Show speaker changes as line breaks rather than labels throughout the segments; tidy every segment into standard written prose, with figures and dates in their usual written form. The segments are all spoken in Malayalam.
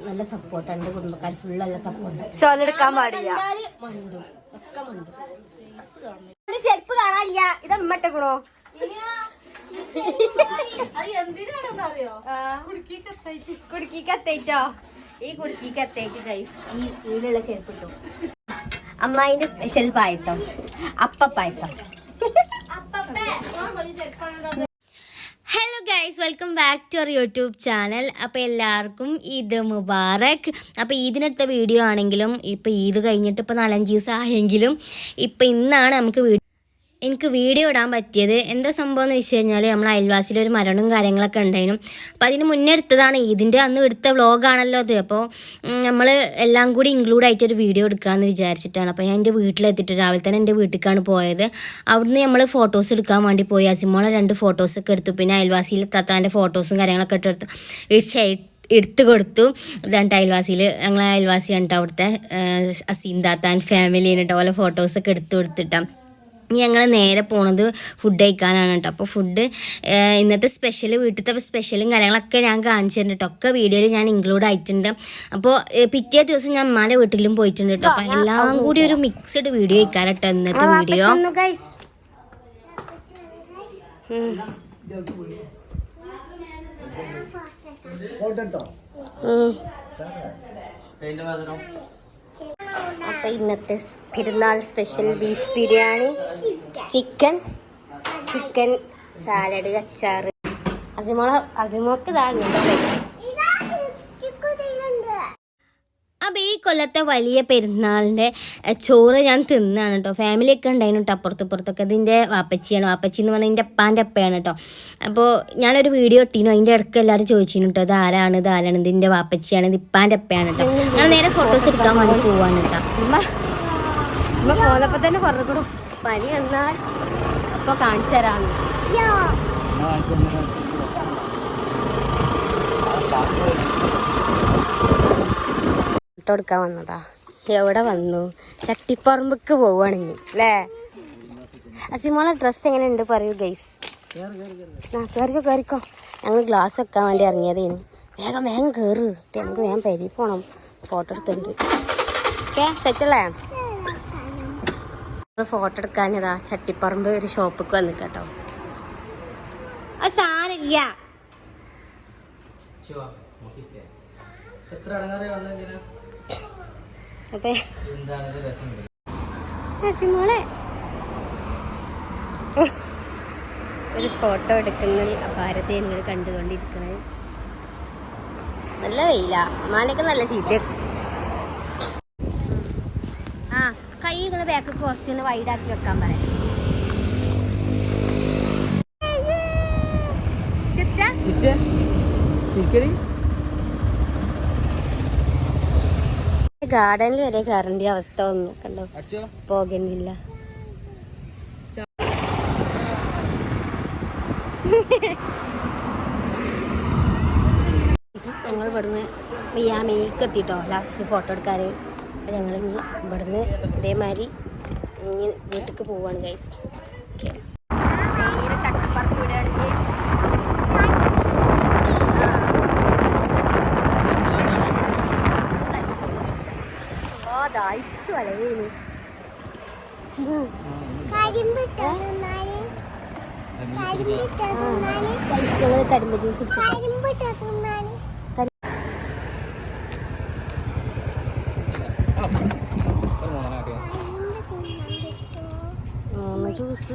നല്ല സപ്പോർട്ടുണ്ട്, കുടുംബക്കാർ ഫുൾ നല്ല സപ്പോർട്ട്.
ഷോലെടുക്കാൻ പാടില്ല, ചെരുപ്പ് കാണാനില്ല. ഇത് അമ്മട്ടക്കണോ? കുടുക്കി കത്തയിട്ടോ? ഈ കുടുക്കി കത്തയിട്ട് ഗൈസ് ഈ ഇതിലുള്ള ചെരുപ്പ് കിട്ടും. അമ്മായിന്റെ സ്പെഷ്യൽ പായസം, അപ്പ പായസം. Hello guys, welcome back to our YouTube channel. അപ്പോൾ എല്ലാവർക്കും ഈദ് മുബാറക്. അപ്പോൾ ഈദിനെടുത്ത വീഡിയോ ആണെങ്കിലും ഇപ്പോൾ ഈദ് കഴിഞ്ഞിട്ട് ഇപ്പോൾ 4-5 ദിവസം ആയെങ്കിലും ഇപ്പോൾ ഇന്നാണ് എനിക്ക് വീഡിയോ ഇടാൻ പറ്റിയത്. എന്താ സംഭവം എന്ന് വെച്ച് കഴിഞ്ഞാൽ നമ്മൾ അയൽവാസിയിലൊരു മരണവും കാര്യങ്ങളൊക്കെ ഉണ്ടായിരുന്നു. അപ്പോൾ അതിന് മുന്നേ എടുത്തതാണ്, ഇതിൻ്റെ അന്ന് എടുത്ത വ്ളോഗാണല്ലോ അത്. അപ്പോൾ നമ്മൾ എല്ലാം കൂടി ഇൻക്ലൂഡ് ആയിട്ടൊരു വീഡിയോ എടുക്കാമെന്ന് വിചാരിച്ചിട്ടാണ്. അപ്പോൾ ഞാൻ എൻ്റെ വീട്ടിലെത്തിയിട്ട് രാവിലെ തന്നെ എൻ്റെ വീട്ടിലേക്കാണ് പോയത്. അവിടുന്ന് നമ്മൾ ഫോട്ടോസ് എടുക്കാൻ വേണ്ടി പോയി. അസിമോളെ 2 ഫോട്ടോസൊക്കെ എടുത്തു. പിന്നെ അയൽവാസിയിൽ താത്താൻ്റെ ഫോട്ടോസും കാര്യങ്ങളൊക്കെ എടുത്തു എടുത്തു കൊടുത്തു. ഇതാണ് അയൽവാസിയിൽ, ഞങ്ങളെ അയൽവാസിയാണ് കേട്ടോ അവിടുത്തെ അസീം താത്താൻ ഫാമിലിയാണ് കേട്ടോ. ഓലെ ഫോട്ടോസൊക്കെ എടുത്തു കൊടുത്തിട്ടാണ്. ഞങ്ങൾ നേരെ പോണത് ഫുഡ് കഴിക്കാനാണ് കേട്ടോ. അപ്പോൾ ഫുഡ് ഇന്നത്തെ സ്പെഷ്യൽ, വീട്ടിലത്തെ സ്പെഷ്യലും കാര്യങ്ങളൊക്കെ ഞാൻ കാണിച്ചു തരുന്നുണ്ട് കേട്ടോ. ഒക്കെ വീഡിയോയിൽ ഞാൻ ഇൻക്ലൂഡ് ആയിട്ടുണ്ട്. അപ്പോൾ പിറ്റേ ദിവസം ഞാൻ അമ്മാൻ്റെ വീട്ടിലും പോയിട്ടുണ്ട് കേട്ടോ. അപ്പോൾ എല്ലാം കൂടി ഒരു മിക്സഡ് വീഡിയോ കഴിക്കാൻ കേട്ടോ ഇന്നത്തെ വീഡിയോ. അപ്പോൾ ഇന്നത്തെ പെരുന്നാൾ special beef biryani, chicken salad, അച്ചാറ്. അസിമോക്ക് അപ്പോൾ ഈ കൊല്ലത്തെ വലിയ പെരുന്നാളിൻ്റെ ചോറ് ഞാൻ തിന്നാണ് കേട്ടോ. ഫാമിലിയൊക്കെ ഉണ്ടായിരുന്നു കേട്ടോ അപ്പുറത്തൊക്കെ. ഇതിൻ്റെ വാപ്പച്ചിയാണ്, വാപ്പച്ചി എന്ന് പറഞ്ഞാൽ എൻ്റെ അപ്പാൻ്റെ അപ്പയാണ് കേട്ടോ. അപ്പോൾ ഞാനൊരു വീഡിയോ ഇട്ടിരുന്നു, അതിൻ്റെ ഇടയ്ക്ക് എല്ലാവരും ചോദിച്ചിരുന്നു കേട്ടോ ഇത് ആരാണ് ഇതിൻ്റെ വാപ്പച്ചിയാണ്, ഇത് ഇപ്പാൻ്റെ അപ്പയാണ് കേട്ടോ. ഞാൻ നേരെ ഫോട്ടോസ് എടുക്കാൻ വേണ്ടി പോവാണ് കേട്ടോ. ഉമ്മ പോന്നപ്പോൾ തന്നെ പറഞ്ഞുകൂടും പനി എന്നാൽ അപ്പോൾ കാണിച്ചു തരാമെന്ന്. എടുക്കാൻ വന്നതാ. എവിടെ വന്നു? ചട്ടിപ്പറമ്പക്ക് പോവുകയാണെങ്കിൽ അല്ലേ? അസിമോളെ ഡ്രസ്സ് എങ്ങനെയുണ്ട് പറയൂ ഗൈസ്. കയറിക്കോ. ഞങ്ങൾ ഗ്ലാസ് വെക്കാൻ വേണ്ടി ഇറങ്ങിയതേനു. വേഗം കയറ്, നമുക്ക് വേഗം പെരി പോകണം. ഫോട്ടോ എടുത്തിട്ടുണ്ട്. ഓക്കെ സെറ്റല്ലേ? ഫോട്ടോ എടുക്കാഞ്ഞതാ ചട്ടിപ്പറമ്പ് ഒരു ഷോപ്പിക്ക് വന്നു കേട്ടോ. ആ സാരില്ല. അപ്പൊ ഒരു ഫോട്ടോ എടുക്കുന്ന ഭാരതീയ നിങ്ങൾ കണ്ടുകൊണ്ടിരിക്കുന്നത്. നല്ല വെയില, മാനൊക്കെ നല്ല ചീത്ത. ആ കൈ ഇങ്ങനെ ബാക്ക് കുറച്ച് വൈഡാക്കി വെക്കാൻ പറയാം. ഗാർഡനിൽ വരെ കയറേണ്ട അവസ്ഥ ഒന്നും കണ്ടോ, പോകന്നില്ല. ഞങ്ങൾ ഇവിടുന്ന് മിയാമിക്ക് എത്തിട്ടോ ലാസ്റ്റ് ഫോട്ടോ എടുക്കാൻ. അപ്പം ഞങ്ങൾ ഇനി ഇവിടുന്ന് ഇതേമാതിരി ഇനി വീട്ടിലേക്ക് പോവാണ് ഗൈസ്. ഓക്കെ, നേരെ ചട്ടപ്പറമ്പ് വിടുകയാണെങ്കിൽ ദാഹിച്ചു വലവേനു. കരിമ്പ് ജ്യൂസ് കുടിച്ചു. ജ്യൂസ്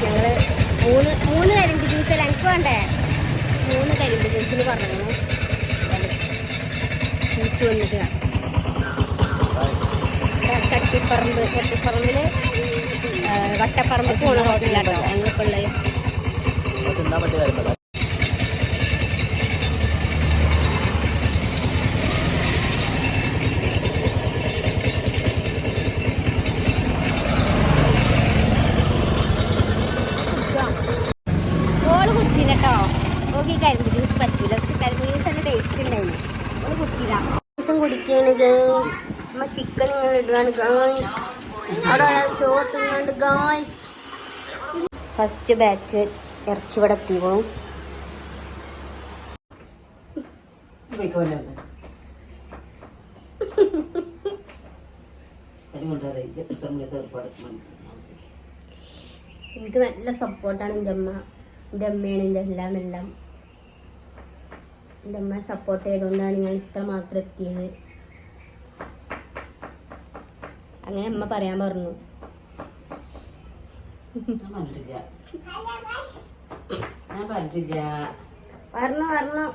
ഞങ്ങള് മൂന്ന് കരിമ്പ് ജ്യൂസ് അല്ല എനിക്ക് വേണ്ടേ, 3 കരിമ്പ് ജ്യൂസിന് പറഞ്ഞു. ജ്യൂസ് വന്നിട്ട് ചട്ടിപ്പറമ്പില് വട്ടപ്പറമ്പ് പോണ റോഡിലാട്ടോ ഞങ്ങളിപ്പോൾ ഉള്ളത്. ഓള് കുടിച്ചില്ല കേട്ടോ. ഓൾക്ക് ഈ കരിമ്പ് ജ്യൂസ് പറ്റൂല, പക്ഷെ കരിമ്പ് ജ്യൂസ് നല്ല ടേസ്റ്റ് ഉണ്ടായിരുന്നു. ഓള് കുടിച്ചില്ല. ദിവസം കുടിക്കുകയാണ്. അമ്മ ചിക്കൻ ഇങ്ങനെ ഇടുകയാണ് ഗായ്സ്. അവിടെ ചോറ് തിന്നുണ്ട് ഗായ്സ്. ഫസ്റ്റ് ബാച്ച് ഇറച്ചി ഇവിടെ എത്തിക്കോളും.
എനിക്ക് നല്ല സപ്പോർട്ടാണ് എൻ്റെ അമ്മ. എൻ്റെ അമ്മയാണ് എൻ്റെ എല്ലാം. എൻ്റെ അമ്മ സപ്പോർട്ട് ചെയ്തുകൊണ്ടാണ് ഞാൻ ഇത്ര മാത്രം എത്തിയത്. അങ്ങനെ അമ്മ പറയാൻ പറഞ്ഞു. പറഞ്ഞു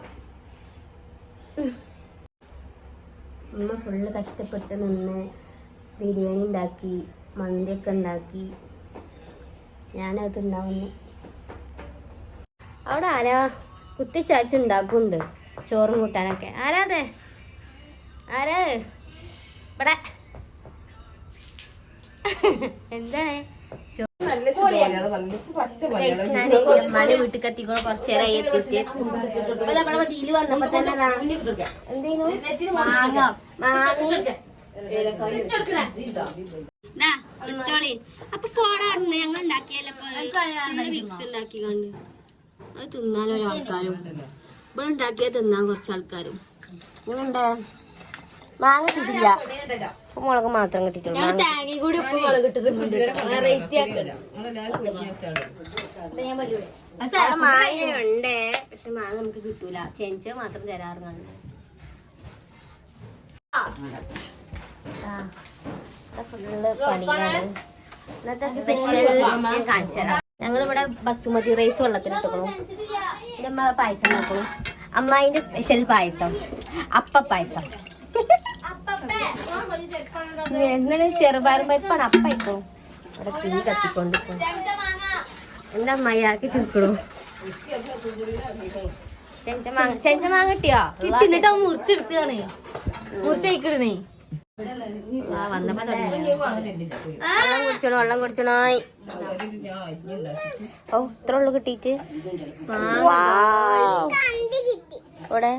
അമ്മ ഫുള്ള് കഷ്ടപ്പെട്ട് നിന്ന് ബിരിയാണി ഉണ്ടാക്കി, മന്തിയൊക്കെ ഉണ്ടാക്കി. ഞാനത് തിന്നാവുന്നു. അവിടെ ആരാ കുത്തിച്ചാച്ച് ഉണ്ടാക്കുന്നുണ്ട് ചോറും കൂട്ടാനൊക്കെ. ആരാ ഇവിടെ എന്താണ് ഉമ്മാന്റെ വീട്ടിൽ കത്തിക്കണ കുറച്ചു നേരമായി എത്തിയിട്ട്. അപ്പൊ നമ്മുടെ മതിയിൽ വന്നപ്പോ തന്നെ എന്തേനു അപ്പൊ പോടാടുന്നു. ഞങ്ങൾ ഉണ്ടാക്കിയല്ലോ മിക്സ് ഉണ്ടാക്കി കണ്ട് അത് തിന്നാൻ ഒരാൾക്കാരും ഇവിടെ ഉണ്ടാക്കിയാൽ തിന്നാൻ കുറച്ചാൾക്കാരും. ഇങ്ങനെയുണ്ട് മാങ്ങ കിട്ടില്ല, ഉപ്പ് മുളക് മാത്രം കിട്ടിയിട്ടുള്ളൂ. തേങ്ങ കൂടി ഉപ്പ് മുളക് ഇട്ട് മാങ്ങയുണ്ട്, പക്ഷെ മാങ്ങ നമുക്ക് കിട്ടൂല. ചെഞ്ച മാത്രം തരാറുണ്ട്. ഫുള്ള് പണിയാണ്. ഇന്നത്തെ സ്പെഷ്യൽ ഞാൻ കാണിച്ചു തരാം. ഞങ്ങളിവിടെ ബസുമതി റൈസ് വെള്ളത്തിലിട്ടു. എൻ്റെ അമ്മ പായസം നോക്കണു. അമ്മായിന്റെ സ്പെഷ്യൽ പായസം, അപ്പ പായസം. എന്നാലും ചെറുപയറും പരിപ്പാണ് അപ്പായിക്കോ. ഇവിടെ തീ കത്തിക്കൊണ്ടിരിക്കും. എന്താ അമ്മായി ആക്കി തീർക്കണു. ചെഞ്ച മാങ്ങ കിട്ടിയോ? കിട്ടിന്നിട്ട് മുറിച്ചെടുത്താണ്. മുറിച്ചയക്കിടുന്നേ വന്നപ്പോ വെള്ളം കുടിച്ചണോ. ഓ ഇത്ര ഉള്ളു കിട്ടീട്ട്. ഇവിടെ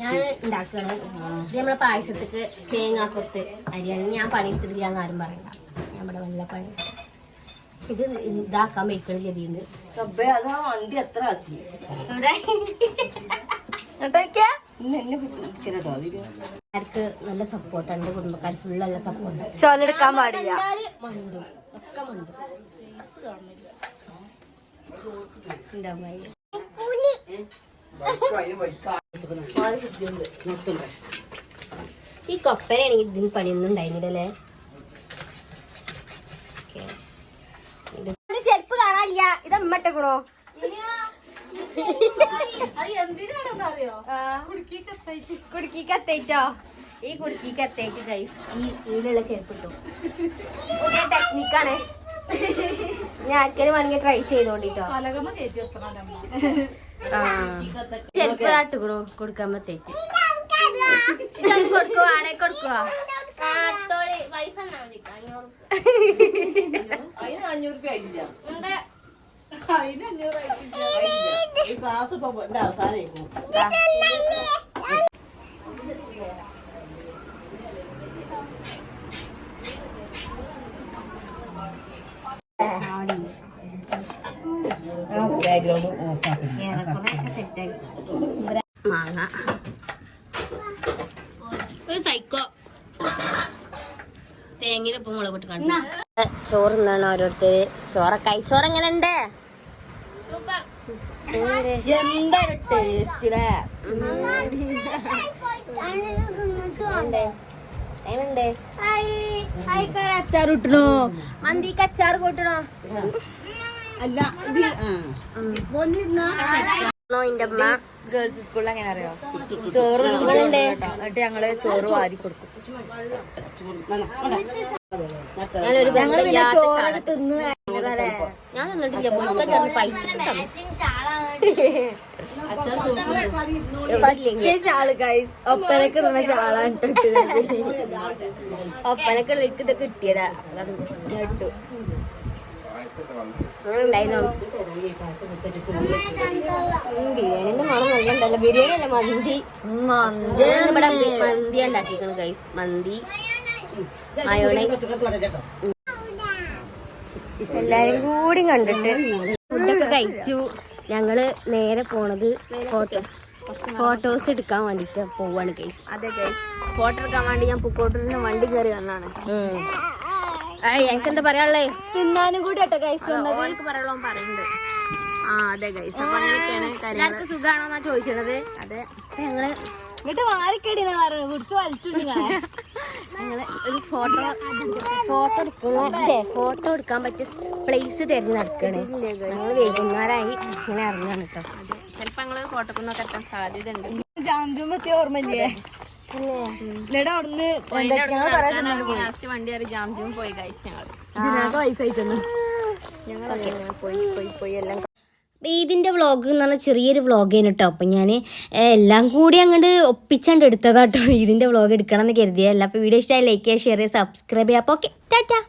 ഞാൻ ഉണ്ടാക്കുകയാണ്. ഇത് നമ്മളെ പായസത്തേക്ക് തേങ്ങാക്കൊത്ത് അരിയാണ്. ഞാൻ പണിയെടുത്തിട്ടില്ല എന്ന് ആരും പറയണ്ട. നമ്മുടെ നല്ല പണി. ഇത് ഇതാക്കാൻ വെക്കണില്ല. ഇതിന്ന് ആർക്ക് നല്ല സപ്പോർട്ടാണ്. എന്റെ കുടുംബക്കാർ ഫുള്ള് നല്ല സപ്പോർട്ടാണ്.
ഷോലെടുക്കാൻ പാടില്ല.
മണ്ടും ഒക്കെ മണ്ടും. എന്താ ഈ കൊപ്പരയാണെങ്കിൽ ഇതിന് പണിയൊന്നും ഉണ്ടായിരുന്നില്ലല്ലേ. ചെരുപ്പ് കാണാനില്ല. ഇത് അമ്മട്ടക്കണോ? കുടുക്കി കത്തയിട്ടോ. ഈ കുടുക്കി കത്തയിട്ട് ഗൈസ് ഈ ഇതിലുള്ള ചെരുപ്പ് കിട്ടും. പുതിയ ടെക്നിക്കാണ്. ഞാൻ ആർക്കെങ്കിലും വേണമെങ്കിൽ ട്രൈ ചെയ്തോണ്ടിട്ടോ. ചെരുപ്പ് കാട്ടുക്കണോ കൊടുക്കാൻ പറ്റേക്ക്. കൊടുക്കുവോ? ആടെ കൊടുക്കുവോ? പൈസ മാങ്ങ സൈക്കോ തേങ്ങയിലിപ്പം മുളകിട്ട് കണ്ടു. ചോറ് എന്താണ് ഓരോരുത്തര് ചോറൊക്കെ ആയി. ചോറ് എങ്ങനെ ഉണ്ട്? എന്തൊരു ടേസ്റ്റ്. എങ്ങനുണ്ട്? അച്ചാർ കൂട്ടണോ? മന്തിക്ക് അച്ചാർ കൂട്ടണോ? ഇന്റെ അമ്മ
ഗേൾസ് സ്കൂളിൽ എങ്ങനെ അറിയോ? ചോറ് എന്നിട്ട് ഞങ്ങള് ചോറ് വാരി കൊടുക്കും.
ഞങ്ങള് ചോറ് തിന്ന് ഞാൻ തിന്നിട്ടില്ല. ഒപ്പനക്ക് ഇടുന്ന ഷാളാണ് ഇട്ടിട്ട്. ഒപ്പനക്ക് ഇത് കിട്ടിയതാ കേട്ടു. ഉണ്ടായിരുന്നു ബിരിയാണിന്റെ മണം നല്ല ഉണ്ടല്ലോ. ബിരിയാണി അല്ല മന്തി. ഇവിടെ മന്തി ഉണ്ടാക്കിക്കണു ഗൈസ്. മന്തി മയോണൈസ് എല്ലാരും കൂടി കണ്ടിട്ട് ഫുഡൊക്കെ കഴിച്ചു.
ഞങ്ങള് നേരെ പോണത് ഫോട്ടോസ് എടുക്കാൻ വേണ്ടിട്ട് പോവാണ് ഗൈസ്.
അതെ ഗൈസ്, ഫോട്ടോ എടുക്കാൻ വേണ്ടി ഞാൻ പൂക്കോട്ടൂരിന് വണ്ടി കയറി വന്നാണ്.
എനിക്ക് എന്താ പറയാനുള്ളേ?
തിന്നാനും കൂടി കേട്ടോ ഗൈസ് വന്നത് പറയാനുള്ള പറയുന്നുണ്ട്. അതെ ഗൈസ്, അപ്പൊ അങ്ങനെയൊക്കെയാണ് കാര്യങ്ങൾ.
സുഖാണോന്നാ ചോദിച്ചത്.
അതെ,
ഞങ്ങള്
ഇങ്ങോട്ട് മാറിക്കടിയെന്നാ പറയുന്നത്, കുടിച്ച് വലിച്ചുണ്ട്.
ഞങ്ങള് ഒരു ഫോട്ടോ എടുക്കാൻ പറ്റിയ പ്ലേസ് തിരഞ്ഞെടുക്കണേ. ഞങ്ങൾ വൈകുന്നേരമായി ഇങ്ങനെ ഇറങ്ങാണ് കേട്ടോ.
ചിലപ്പോ ഞങ്ങള് ഫോട്ടോക്കൊന്നൊക്കെ എത്താൻ സാധ്യത ഉണ്ട്.
ജാംജുമ്പത്തി ഓർമ്മയില്ലേ? അവിടുന്ന്
ലാസ്റ്റ് വണ്ടി കയറി ജാംജും പോയി ഗൈസ്.
പൈസ അയച്ചെന്ന്
ഞങ്ങൾ പോയി എല്ലാം.
ഇതിൻ്റെ വ്ളോഗ് എന്ന് പറഞ്ഞാൽ ചെറിയൊരു വ്ളോഗേനു കേട്ടോ. അപ്പം ഞാൻ എല്ലാം കൂടി അങ്ങോട്ട് ഒപ്പിച്ചാണ്ട് എടുത്തതാട്ടോ. ഇതിൻ്റെ വ്ളോഗ് എടുക്കണം എന്ന് കരുതിയല്ല. അപ്പോൾ വീഡിയോ ഇഷ്ടമായി ലൈക്ക് ചെയ്യുക, ഷെയർ ചെയ്യുക, സബ്സ്ക്രൈബ് ചെയ്യുക. അപ്പോൾ ഓക്കെ, ടാറ്റാ.